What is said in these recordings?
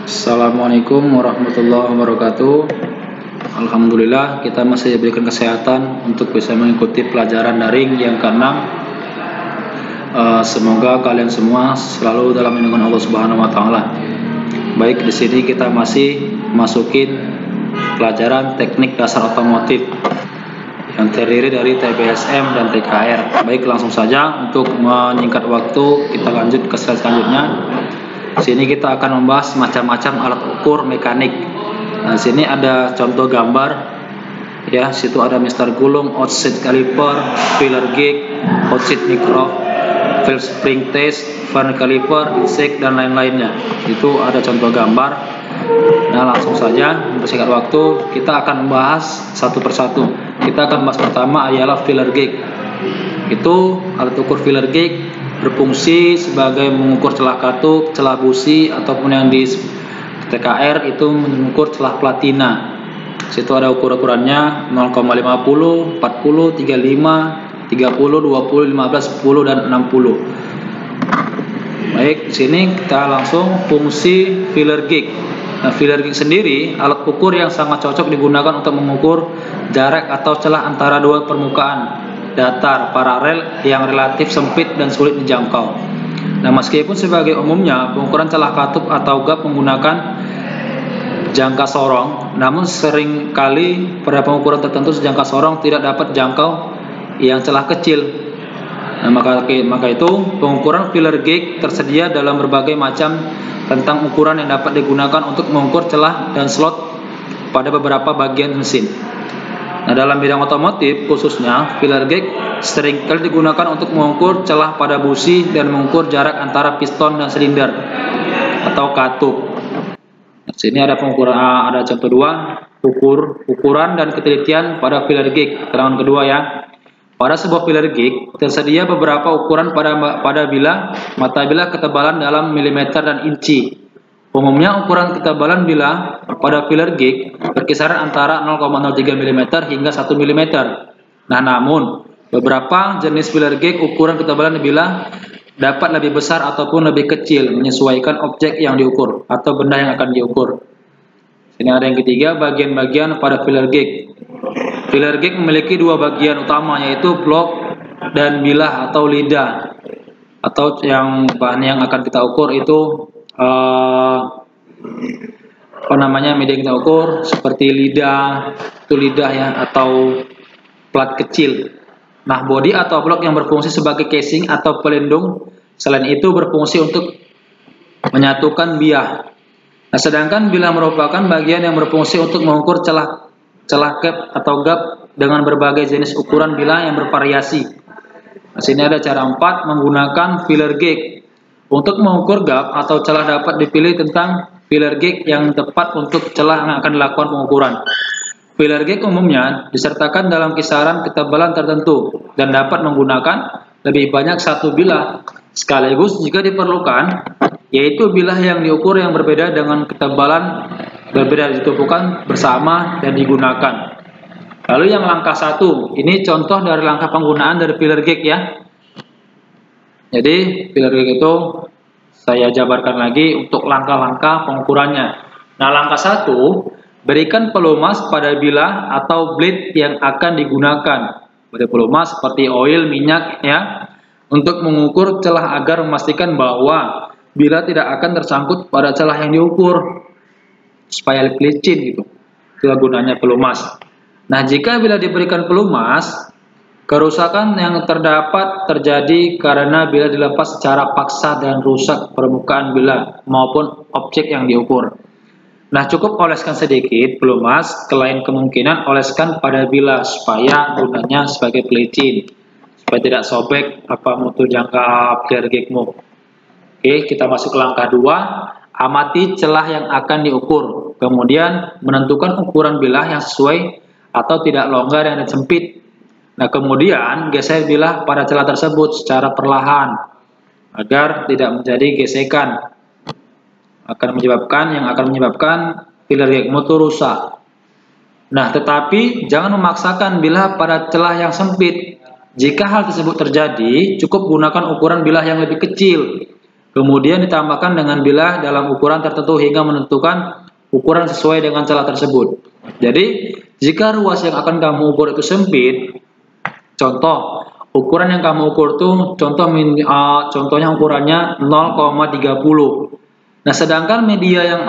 Assalamualaikum warahmatullahi wabarakatuh. Alhamdulillah kita masih diberikan kesehatan untuk bisa mengikuti pelajaran daring yang ke-6. Semoga kalian semua selalu dalam lindungan Allah Subhanahu wa taala. Baik, di sini kita masih masukin pelajaran teknik dasar otomotif yang terdiri dari TBSM dan TKR. Baik, langsung saja untuk menyingkat waktu kita lanjut ke slide selanjutnya. Sini kita akan membahas macam-macam alat ukur mekanik. Nah, sini ada contoh gambar. Ya, situ ada Mister Gulung, outside caliper, filler gauge, outside micro, valve spring test, fan caliper, insect dan lain-lainnya. Itu ada contoh gambar. Nah, langsung saja untuk singkat waktu kita akan membahas satu persatu. Kita akan bahas pertama ialah filler gauge. Itu alat ukur filler gauge berfungsi sebagai mengukur celah katup, celah busi, ataupun yang di TKR itu mengukur celah platina. Situ ada ukur-ukurannya 0,50, 40, 35, 30, 20, 15, 10 dan 60. Baik, di sini kita langsung fungsi filler gauge. Nah, filler gauge sendiri alat ukur yang sangat cocok digunakan untuk mengukur jarak atau celah antara dua permukaan datar paralel yang relatif sempit dan sulit dijangkau. Nah, meskipun sebagai umumnya pengukuran celah katup atau gap menggunakan jangka sorong, namun seringkali pada pengukuran tertentu sejangka sorong tidak dapat jangkau yang celah kecil. Nah, maka itu pengukuran filler gauge tersedia dalam berbagai macam tentang ukuran yang dapat digunakan untuk mengukur celah dan slot pada beberapa bagian mesin. Nah, dalam bidang otomotif khususnya filler gauge seringkali digunakan untuk mengukur celah pada busi dan mengukur jarak antara piston dan silinder atau katup. Nah, sini ada pengukuran, ada contoh 2, ukuran dan ketelitian pada filler gauge. Keterangan kedua ya. Pada sebuah filler gauge tersedia beberapa ukuran pada bilah, mata bilah, ketebalan dalam milimeter dan inci. Umumnya ukuran ketebalan bilah pada filler gauge berkisaran antara 0,03 mm hingga 1 mm. Nah, namun beberapa jenis filler gauge ukuran ketebalan bilah dapat lebih besar ataupun lebih kecil menyesuaikan objek yang diukur atau benda yang akan diukur. Ini ada yang ketiga, bagian-bagian pada filler gauge. Filler gauge memiliki dua bagian utama, yaitu blok dan bilah atau lidah. Atau yang bahan yang akan kita ukur itu media yang kita ukur seperti lidah, itu lidah ya, atau plat kecil. Nah, bodi atau blok yang berfungsi sebagai casing atau pelindung, selain itu berfungsi untuk menyatukan bilah. Nah, sedangkan bilah merupakan bagian yang berfungsi untuk mengukur celah gap atau gap dengan berbagai jenis ukuran bilah yang bervariasi. Nah, sini ada cara 4 menggunakan filler gauge. Untuk mengukur gap atau celah dapat dipilih tentang filler gauge yang tepat untuk celah yang akan dilakukan pengukuran. Filler gauge umumnya disertakan dalam kisaran ketebalan tertentu dan dapat menggunakan lebih banyak satu bilah sekaligus jika diperlukan, yaitu bilah yang diukur yang berbeda dengan ketebalan berbeda ditumpukan bersama dan digunakan. Lalu yang langkah 1, ini contoh dari langkah penggunaan dari filler gauge ya. Jadi filler gauge itu saya jabarkan lagi untuk langkah-langkah pengukurannya. Nah, langkah 1, berikan pelumas pada bilah atau blade yang akan digunakan. Pada pelumas seperti oil, minyak ya, untuk mengukur celah agar memastikan bahwa bilah tidak akan tersangkut pada celah yang diukur supaya licin gitu. Itulah gunanya pelumas. Nah, jika bila diberikan pelumas, kerusakan yang terdapat terjadi karena bilah dilepas secara paksa dan rusak permukaan bilah maupun objek yang diukur. Nah, cukup oleskan sedikit pelumas, selain kemungkinan oleskan pada bilah supaya gunanya sebagai pelicin, supaya tidak sobek mutu jangka filler gauge-mu. Oke, kita masuk ke langkah 2, amati celah yang akan diukur, kemudian menentukan ukuran bilah yang sesuai atau tidak longgar dan sempit. Nah, kemudian geser bilah pada celah tersebut secara perlahan agar tidak menjadi gesekan, akan menyebabkan filler gauge-mu rusak. Nah, tetapi jangan memaksakan bilah pada celah yang sempit. Jika hal tersebut terjadi, cukup gunakan ukuran bilah yang lebih kecil Kemudian ditambahkan dengan bilah dalam ukuran tertentu hingga menentukan ukuran sesuai dengan celah tersebut. Jadi, jika ruas yang akan kamu ukur itu sempit, contoh, ukuran yang kamu ukur itu contohnya ukurannya 0,30. Nah, sedangkan media yang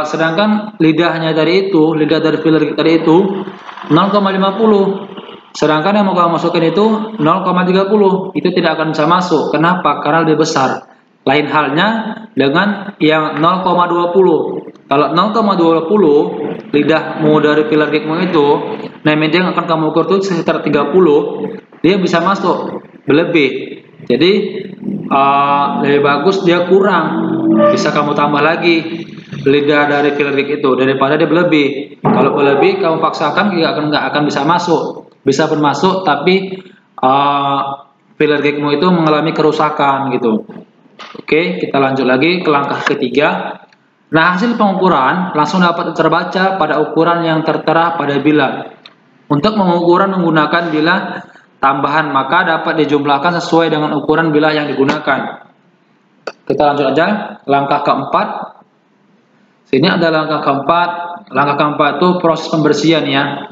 sedangkan lidah dari filler gig tadi itu 0,50. Sedangkan yang mau kamu masukkan itu 0,30. Itu tidak akan bisa masuk. Kenapa? Karena lebih besar. Lain halnya dengan yang 0,20. Kalau 0,20 lidahmu dari filler gigmu itu, nah media yang akan kamu ukur itu sekitar 30, dia bisa masuk berlebih. Jadi lebih bagus dia kurang, bisa kamu tambah lagi lidah dari filler gig itu daripada dia berlebih. Kalau berlebih kamu paksakan nggak akan bisa masuk. Bisa pun masuk tapi filler gigmu itu mengalami kerusakan gitu. Oke, kita lanjut lagi ke langkah ketiga. Nah, hasil pengukuran langsung dapat terbaca pada ukuran yang tertera pada bilah. Untuk pengukuran menggunakan bilah tambahan, maka dapat dijumlahkan sesuai dengan ukuran bilah yang digunakan. Kita lanjut aja, langkah keempat. Sini ada langkah keempat. Langkah keempat itu proses pembersihan ya,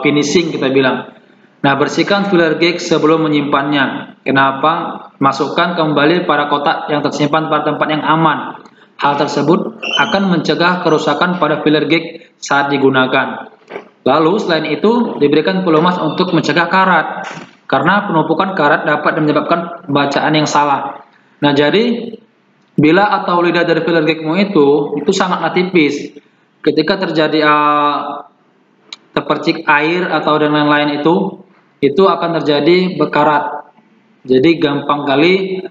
finishing kita bilang. Nah, bersihkan filler gig sebelum menyimpannya. Kenapa? Masukkan kembali pada kotak yang tersimpan pada tempat yang aman. Hal tersebut akan mencegah kerusakan pada filler gig saat digunakan. Lalu selain itu diberikan pelumas untuk mencegah karat. Karena penumpukan karat dapat menyebabkan bacaan yang salah. Nah, jadi bilah atau lidah dari filler gigmu itu sangatlah tipis. Ketika terjadi terpercik air atau dan lain-lain itu akan terjadi berkarat. Jadi gampang kali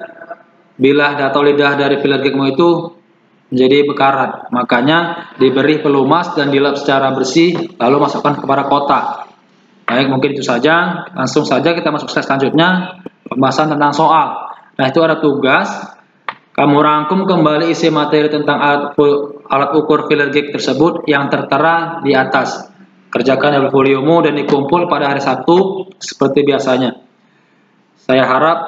bilah atau lidah dari filler gigmu itu menjadi berkarat. Makanya diberi pelumas dan dilap secara bersih lalu masukkan kepada kotak. Baik, mungkin itu saja. Langsung saja kita masuk slide selanjutnya, pembahasan tentang soal. Nah, itu ada tugas. Kamu rangkum kembali isi materi tentang alat ukur filler gig tersebut yang tertera di atas. Kerjakan dalam foliomu dan dikumpul pada hari Sabtu seperti biasanya. Saya harap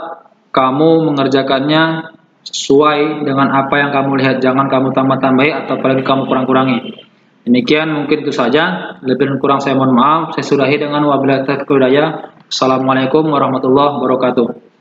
kamu mengerjakannya sesuai dengan apa yang kamu lihat. Jangan kamu tambah-tambahi atau apalagi kamu kurang-kurangi. Demikian mungkin itu saja. Lebih dan kurang saya mohon maaf. Saya sudahi dengan wabillahi taufiq wal hidayah. Assalamualaikum warahmatullahi wabarakatuh.